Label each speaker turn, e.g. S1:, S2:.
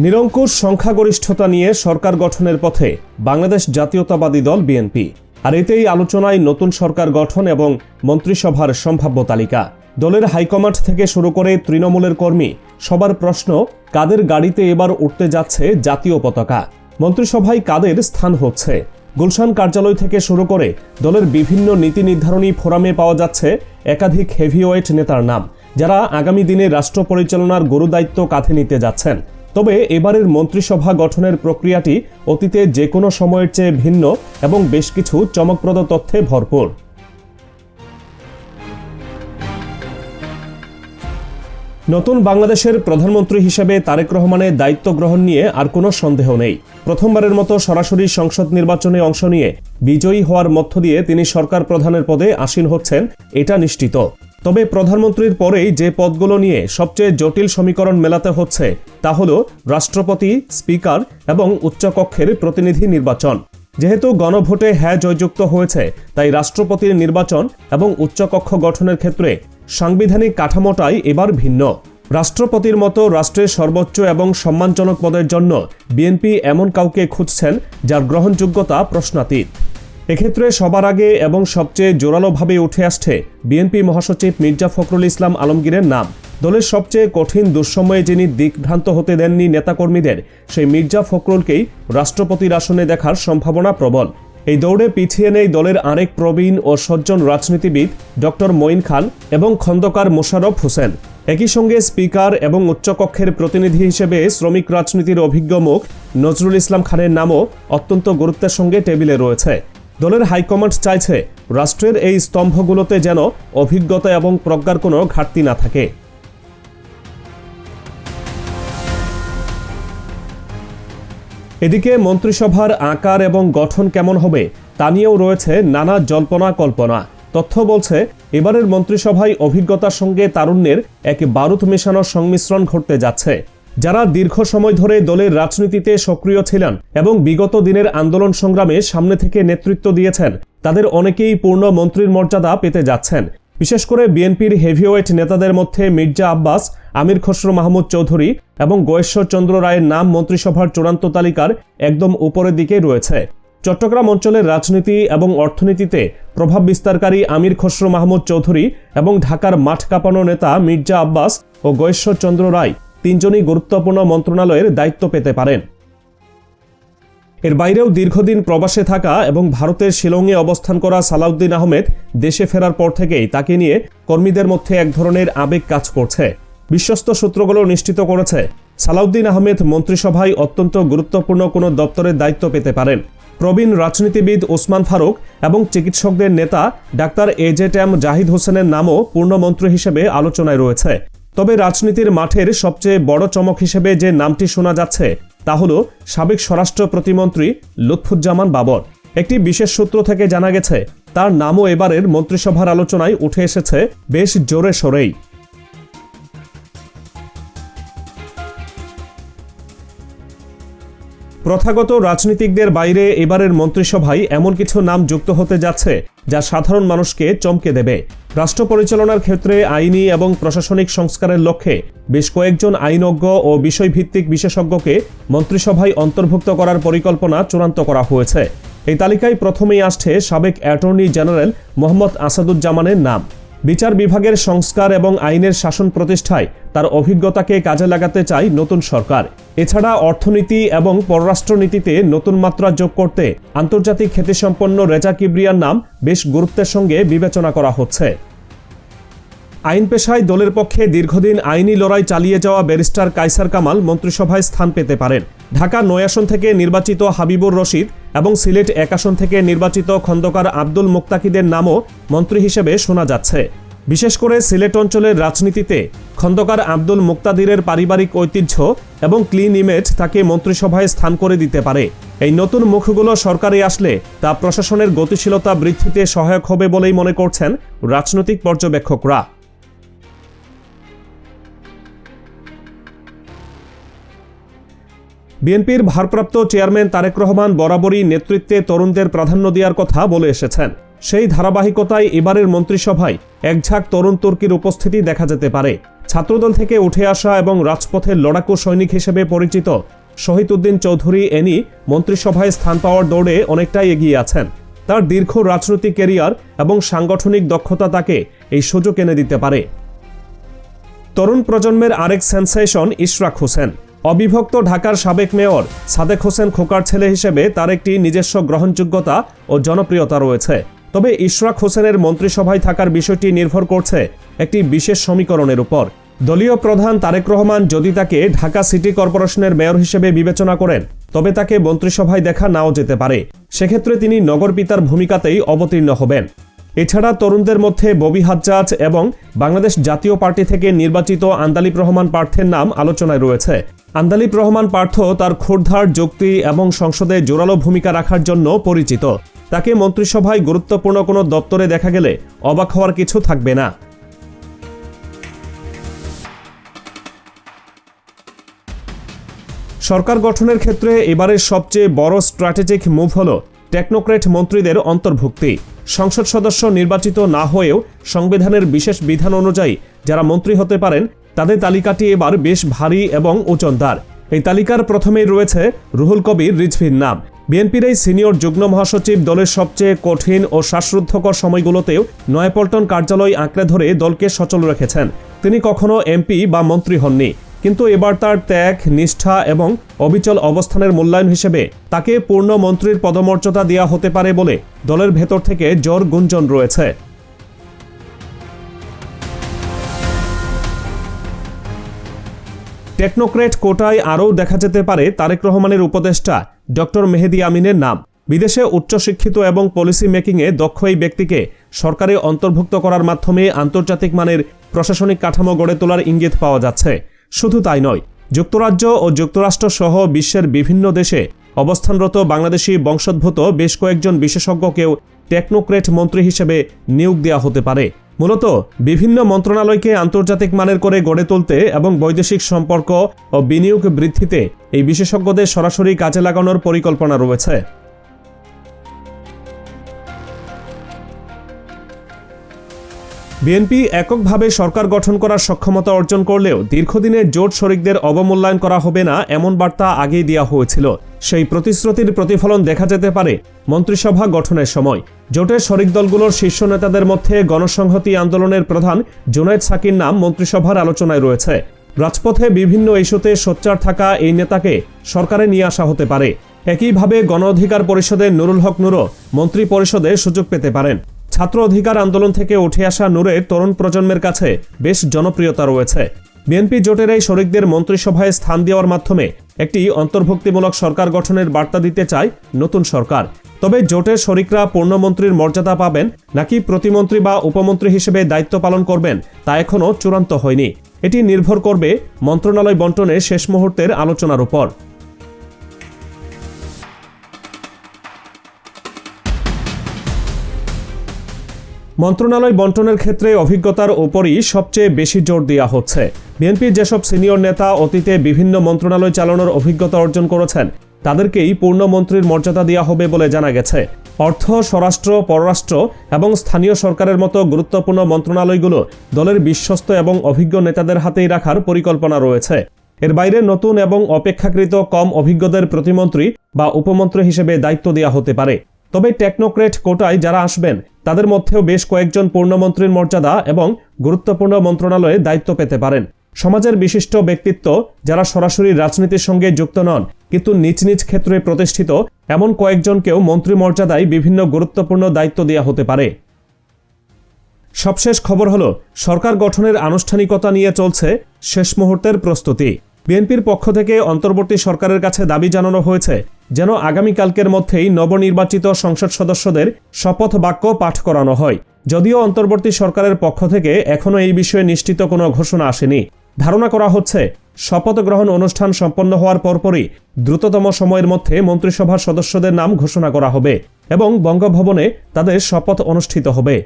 S1: নিরঙ্কুশ সংখ্যাগরিষ্ঠতা নিয়ে সরকার গঠনের পথে বাংলাদেশ জাতীয়তাবাদী দল বিএনপি। আর এতেই আলোচনায় নতুন সরকার গঠন এবং মন্ত্রিসভার সম্ভাব্য তালিকা। দলের হাইকমান্ড থেকে শুরু করে তৃণমূলের কর্মী সবার প্রশ্ন, কাদের গাড়িতে এবার উঠতে যাচ্ছে জাতীয় পতাকা? মন্ত্রিসভায় কাদের স্থান হচ্ছে? গুলশান কার্যালয় থেকে শুরু করে দলের বিভিন্ন নীতি নির্ধারণী ফোরামে পাওয়া যাচ্ছে একাধিক হেভিওয়েট নেতার নাম, যারা আগামী দিনে রাষ্ট্র পরিচালনার গুরুদায়িত্ব কাঁধে নিতে যাচ্ছেন। তবে এবারের মন্ত্রিসভা গঠনের প্রক্রিয়াটি অতীতে যে কোনো সময়ের চেয়ে ভিন্ন এবং বেশ কিছু চমকপ্রদ তথ্যে ভরপুর। নতুন বাংলাদেশের প্রধানমন্ত্রী হিসেবে তারেক রহমানের দায়িত্ব গ্রহণ নিয়ে আর কোনো সন্দেহ নেই। প্রথমবারের মতো সরাসরি সংসদ নির্বাচনে অংশ নিয়ে বিজয়ী হওয়ার মধ্য দিয়ে তিনি সরকার প্রধানের পদে আসীন হচ্ছেন, এটা নিশ্চিত। তবে প্রধানমন্ত্রীর পরেই যে পদগুলো নিয়ে সবচেয়ে জটিল সমীকরণ মেলাতে হচ্ছে তা হল রাষ্ট্রপতি, স্পিকার এবং উচ্চকক্ষের প্রতিনিধি নির্বাচন। যেহেতু গণভোটে হ্যাঁ জয়যুক্ত হয়েছে, তাই রাষ্ট্রপতির নির্বাচন এবং উচ্চকক্ষ গঠনের ক্ষেত্রে সাংবিধানিক কাঠামোটাই এবার ভিন্ন। রাষ্ট্রপতির মতো রাষ্ট্রের সর্বোচ্চ এবং সম্মানজনক পদের জন্য বিএনপি এমন কাউকে খুঁজছেন যার গ্রহণযোগ্যতা প্রশ্নাতীত। এক্ষেত্রে সবার আগে এবং সবচেয়ে জোরালোভাবে উঠে আসছে বিএনপি মহাসচিব মির্জা ফখরুল ইসলাম আলমগীরের নাম। দলের সবচেয়ে কঠিন দুঃসময়ে যিনি দিকভ্রান্ত হতে দেননি নেতাকর্মীদের, সেই মির্জা ফখরুলকেই রাষ্ট্রপতির আসনে দেখার সম্ভাবনা প্রবল। এই দৌড়ে পিছিয়ে নেই দলের আরেক প্রবীণ ও সজ্জন রাজনীতিবিদ ডক্টর মঈন খান এবং খন্দকার মোশাররফ হোসেন। একই সঙ্গে স্পিকার এবং উচ্চকক্ষের প্রতিনিধি হিসেবে শ্রমিক রাজনীতির অভিজ্ঞ মুখ নজরুল ইসলাম খানের নামও অত্যন্ত গুরুত্বের সঙ্গে টেবিলে রয়েছে। দলের হাইকমান্ড চাইছে রাষ্ট্রের এই স্তম্ভগুলোতে যেন অভিজ্ঞতা এবং প্রজ্ঞার কোনো ঘাটতি না থাকে। এদিকে মন্ত্রিসভার আকার এবং গঠন কেমন হবে তা নিয়েও রয়েছে নানা জল্পনা কল্পনা। তথ্য বলছে এবারের মন্ত্রিসভায় অভিজ্ঞতার সঙ্গে তারুণ্যের এক বারুদ মেশানো সংমিশ্রণ ঘটতে যাচ্ছে। যারা দীর্ঘ সময় ধরে দলের রাজনীতিতে সক্রিয় ছিলেন এবং বিগত দিনের আন্দোলন সংগ্রামে সামনে থেকে নেতৃত্ব দিয়েছেন, তাদের অনেকেই পূর্ণ মন্ত্রীর মর্যাদা পেতে যাচ্ছেন। বিশেষ করে বিএনপির হেভিওয়েট নেতাদের মধ্যে মির্জা আব্বাস, আমির খসরু মাহমুদ চৌধুরী এবং গয়েশ্বর চন্দ্র রায়ের নাম মন্ত্রিসভার চূড়ান্ত তালিকার একদম উপরের দিকে রয়েছে। চট্টগ্রাম অঞ্চলের রাজনীতি এবং অর্থনীতিতে প্রভাব বিস্তারকারী আমির খসরু মাহমুদ চৌধুরী এবং ঢাকার মাঠ কাঁপানো নেতা মির্জা আব্বাস ও গয়েশ্বর চন্দ্র রায় তিনজনই গুরুত্বপূর্ণ মন্ত্রণালয়ের দায়িত্ব পেতে পারেন। এর বাইরেও দীর্ঘদিন প্রবাসে থাকা এবং ভারতের শিলংয়ে অবস্থান করা সালাউদ্দিন আহমেদ দেশে ফেরার পর থেকেই তাকে নিয়ে কর্মীদের মধ্যে এক ধরনের আবেগ কাজ করছে। বিশ্বস্ত সূত্রগুলো নিশ্চিত করেছে সালাউদ্দিন আহমেদ মন্ত্রিসভায় অত্যন্ত গুরুত্বপূর্ণ কোনো দপ্তরের দায়িত্ব পেতে পারেন। প্রবীণ রাজনীতিবিদ ওসমান ফারুক এবং চিকিৎসকদের নেতা ডাক্তার এজেএম জাহিদ হোসেনের নামও পূর্ণমন্ত্রী হিসেবে আলোচনায় রয়েছে। তবে রাজনীতির মাঠের সবচেয়ে বড় চমক হিসেবে যে নামটি শোনা যাচ্ছে তা হল সাবেক স্বরাষ্ট্র প্রতিমন্ত্রী লুৎফুজ্জামান বাবর। একটি বিশেষ সূত্র থেকে জানা গেছে তার নামও এবারের মন্ত্রিসভার আলোচনায় উঠে এসেছে বেশ জোরে সোরেই। প্রথাগত রাজনীতিকদের বাইরে এবারের মন্ত্রিসভায় এমন কিছু নাম যুক্ত হতে যাচ্ছে যা সাধারণ মানুষকে চমকে দেবে। রাষ্ট্র পরিচালনার ক্ষেত্রে আইনি এবং প্রশাসনিক সংস্কারের লক্ষ্যে বেশ কয়েকজন আইনজ্ঞ ও বিষয়ভিত্তিক বিশেষজ্ঞকে মন্ত্রিসভায় অন্তর্ভুক্ত করার পরিকল্পনা চূড়ান্ত করা হয়েছে। এই তালিকায় প্রথমেই আসছে সাবেক অ্যাটর্নি জেনারেল মোহাম্মদ আসাদুজ্জামানের নাম। বিচার বিভাগের সংস্কার এবং আইনের শাসন প্রতিষ্ঠায় তার অভিজ্ঞতাকে কাজে লাগাতে চায় নতুন সরকার। এছাড়া অর্থনীতি এবং পররাষ্ট্রনীতিতে নতুন মাত্রা যোগ করতে আন্তর্জাতিক খ্যাতিসম্পন্ন রেজা কিবরিয়ার নাম বেশ গুরুত্বের সঙ্গে বিবেচনা করা হচ্ছে। আইন পেশায় দলের পক্ষে দীর্ঘদিন আইনি লড়াই চালিয়ে যাওয়া ব্যারিস্টার কায়সার কামাল মন্ত্রিসভায় স্থান পেতে পারেন। ঢাকা ৯ আসন থেকে নির্বাচিত হাবিবুর রশিদ এবং সিলেট ১ আসন থেকে নির্বাচিত খন্দকার আব্দুল মুক্তাকিদের নামও মন্ত্রী হিসেবে শোনা যাচ্ছে। বিশেষ করে সিলেট অঞ্চলের রাজনীতিতে খন্দকার আব্দুল মুক্তাদিরের পারিবারিক ঐতিহ্য এবং ক্লিন ইমেজ তাকে মন্ত্রিসভায় স্থান করে দিতে পারে। এই নতুন মুখগুলো সরকারে আসলে তা প্রশাসনের গতিশীলতা বৃদ্ধিতে সহায়ক হবে বলেই মনে করছেন রাজনৈতিক পর্যবেক্ষকরা। বিএনপির ভারপ্রাপ্ত চেয়ারম্যান তারেক রহমান বরাবরই নেতৃত্বে তরুণদের প্রাধান্য দেওয়ার কথা বলে এসেছেন। সেই ধারাবাহিকতায় এবারের মন্ত্রিসভায় একঝাঁক তরুণ তুর্কির উপস্থিতি দেখা যেতে পারে। ছাত্রদল থেকে উঠে আসা এবং রাজপথের লড়াকু সৈনিক হিসেবে পরিচিত শহীদউদ্দিন চৌধুরী এনি মন্ত্রিসভায় স্থান পাওয়ার দৌড়ে অনেকটাই এগিয়ে আছেন। তার দীর্ঘ রাজনৈতিক ক্যারিয়ার এবং সাংগঠনিক দক্ষতা তাকে এই সুযোগ এনে দিতে পারে। তরুণ প্রজন্মের আরেক সেন্সেশন ইশরাক হোসেন। অবিভক্ত ঢাকার সাবেক মেয়র সাদেক হোসেন খোকার ছেলে হিসেবে তার একটি নিজস্ব গ্রহণযোগ্যতা ও জনপ্রিয়তা রয়েছে। তবে ইশরাক হোসেনের মন্ত্রিসভায় থাকার বিষয়টি নির্ভর করছে একটি বিশেষ সমীকরণের উপর। দলীয় প্রধান তারেক রহমান যদি তাকে ঢাকা সিটি কর্পোরেশনের মেয়র হিসেবে বিবেচনা করেন, তবে তাকে মন্ত্রিসভায় দেখা নাও যেতে পারে। সেক্ষেত্রে তিনি নগরপিতার ভূমিকাতেই অবতীর্ণ হবেন। এছাড়া তরুণদের মধ্যে ববি হাজ্জাজ এবং বাংলাদেশ জাতীয় পার্টি থেকে নির্বাচিত আন্দালিব রহমান পার্থের নাম আলোচনায় রয়েছে। আন্দালিব রহমান পার্থ তার ক্ষুরধার যুক্তি এবং সংসদে জোরালো ভূমিকা রাখার জন্য পরিচিত। তাকে মন্ত্রিসভায় গুরুত্বপূর্ণ কোনো দপ্তরে দেখা গেলে অবাক হওয়ার কিছু থাকবে না। সরকার গঠনের ক্ষেত্রে এবারের সবচেয়ে বড় স্ট্র্যাটেজিক মুভ হল টেকনোক্রেট মন্ত্রীদের অন্তর্ভুক্তি। সংসদ সদস্য নির্বাচিত না হয়েও সংবিধানের বিশেষ বিধান অনুযায়ী যারা মন্ত্রী হতে পারেন তাদের তালিকাটি এবার বেশ ভারী এবং ওজনদার। এই তালিকার প্রথমেই রয়েছে রুহুল কবির রিজভীর নাম। বিএনপির এই সিনিয়র যুগ্ম মহাসচিব দলের সবচেয়ে কঠিন ও শ্বাসরুদ্ধকর সময়গুলোতেও নয়াপল্টন কার্যালয় আঁকড়ে ধরে দলকে সচল রেখেছেন। তিনি কখনো এমপি বা মন্ত্রী হননি, কিন্তু এবার তার ত্যাগ, নিষ্ঠা এবং অবিচল অবস্থানের মূল্যায়ন হিসেবে তাকে পূর্ণ মন্ত্রীর পদমর্যাদা দেওয়া হতে পারে বলে দলের ভেতর থেকে জোর গুঞ্জন রয়েছে। টেকনোক্রেট কোটায় আরও দেখা যেতে পারে তারেক রহমানের উপদেষ্টা ডক্টর মেহেদী আমিনের নাম। বিদেশে উচ্চশিক্ষিত এবং পলিসি মেকিংয়ে দক্ষ এই ব্যক্তিকে সরকারে অন্তর্ভুক্ত করার মাধ্যমে আন্তর্জাতিক মানের প্রশাসনিক কাঠামো গড়ে তোলার ইঙ্গিত পাওয়া যাচ্ছে। শুধু তাই নয়, যুক্তরাজ্য ও যুক্তরাষ্ট্র সহ বিশ্বের বিভিন্ন দেশে অবস্থানরত বাংলাদেশি বংশোদ্ভূত বেশ কয়েকজন বিশেষজ্ঞকেও টেকনোক্রেট মন্ত্রী হিসেবে নিয়োগ দেওয়া হতে পারে। মূলত বিভিন্ন মন্ত্রণালয়কে আন্তর্জাতিক মানের করে গড়ে তুলতে এবং বৈদেশিক সম্পর্ক ও বিনিয়োগ বৃদ্ধিতে এই বিশেষজ্ঞদের সরাসরি কাজে লাগানোর পরিকল্পনা রয়েছে। বিএনপি এককভাবে সরকার গঠন করার সক্ষমতা অর্জন করলেও দীর্ঘদিনের জোট শরিকদের অবমূল্যায়ন করা হবে না এমন বার্তা আগেই দেওয়া হয়েছিল। সেই প্রতিশ্রুতির প্রতিফলন দেখা যেতে পারে মন্ত্রিসভা গঠনের সময়। জোটের শরিক দলগুলোর শীর্ষ নেতাদের মধ্যে গণসংহতি আন্দোলনের প্রধান জুনায়েদ সাকির নাম মন্ত্রিসভার আলোচনায় রয়েছে। রাজপথে বিভিন্ন ইস্যুতে সোচ্চার থাকা এই নেতাকে সরকারে নিয়ে আসা হতে পারে। একইভাবে গণ অধিকার পরিষদের নুরুল হক নূরও মন্ত্রী পরিষদে সুযোগ পেতে পারেন। ছাত্র অধিকার আন্দোলন থেকে উঠে আসা নূরের তরুণ প্রজন্মের কাছে বেশ জনপ্রিয়তা রয়েছে। বিএনপি জোটের এই শরিকদের মন্ত্রিসভায় স্থান দেওয়ার মাধ্যমে একটি অন্তর্ভুক্তিমূলক সরকার গঠনের বার্তা দিতে চায় নতুন সরকার। তবে জোটের শরিকরা পূর্ণমন্ত্রীর মর্যাদা পাবেন নাকি প্রতিমন্ত্রী বা উপমন্ত্রী হিসেবে দায়িত্ব পালন করবেন তা এখনও চূড়ান্ত হয়নি। এটি নির্ভর করবে মন্ত্রণালয় বণ্টনের শেষ মুহূর্তের আলোচনার উপর। মন্ত্রণালয় বণ্টনের ক্ষেত্রে অভিজ্ঞতার উপরই সবচেয়ে বেশি জোর দেওয়া হচ্ছে। বিএনপির যেসব সিনিয়র নেতা অতীতে বিভিন্ন মন্ত্রণালয় চালানোর অভিজ্ঞতা অর্জন করেছেন তাদেরকেই পূর্ণমন্ত্রীর মর্যাদা দেওয়া হবে বলে জানা গেছে। অর্থ, স্বরাষ্ট্র, পররাষ্ট্র এবং স্থানীয় সরকারের মতো গুরুত্বপূর্ণ মন্ত্রণালয়গুলো দলের বিশ্বস্ত এবং অভিজ্ঞ নেতাদের হাতেই রাখার পরিকল্পনা রয়েছে। এর বাইরে নতুন এবং অপেক্ষাকৃত কম অভিজ্ঞদের প্রতিমন্ত্রী বা উপমন্ত্রী হিসেবে দায়িত্ব দেওয়া হতে পারে। তবে টেকনোক্রেট কোটায় যারা আসবেন তাদের মধ্যেও বেশ কয়েকজন পূর্ণমন্ত্রীর মর্যাদা এবং গুরুত্বপূর্ণ মন্ত্রণালয়ে দায়িত্ব পেতে পারেন। সমাজের বিশিষ্ট ব্যক্তিত্ব যারা সরাসরি রাজনীতির সঙ্গে যুক্ত নন কিন্তু নিজ নিজ ক্ষেত্রে প্রতিষ্ঠিত, এমন কয়েকজনকেও মন্ত্রী মর্যাদায় বিভিন্ন গুরুত্বপূর্ণ দায়িত্ব দেওয়া হতে পারে। সবশেষ খবর হলো সরকার গঠনের আনুষ্ঠানিকতা নিয়ে চলছে শেষ মুহূর্তের প্রস্তুতি। বিএনপির পক্ষ থেকে অন্তর্বর্তী সরকারের কাছে দাবি জানানো হয়েছে যেন আগামীকালকের মধ্যেই নবনির্বাচিত সংসদ সদস্যদের শপথ বাক্য পাঠ করানো হয়। যদিও অন্তর্বর্তী সরকারের পক্ষ থেকে এখনও এই বিষয়ে নিশ্চিত কোনো ঘোষণা আসেনি। ধারণা করা হচ্ছে শপথ গ্রহণ অনুষ্ঠান সম্পন্ন হওয়ার পরপরই দ্রুততম সময়ের মধ্যে মন্ত্রিসভার সদস্যদের নাম ঘোষণা করা হবে এবং বঙ্গভবনে তাদের শপথ অনুষ্ঠিত হবে।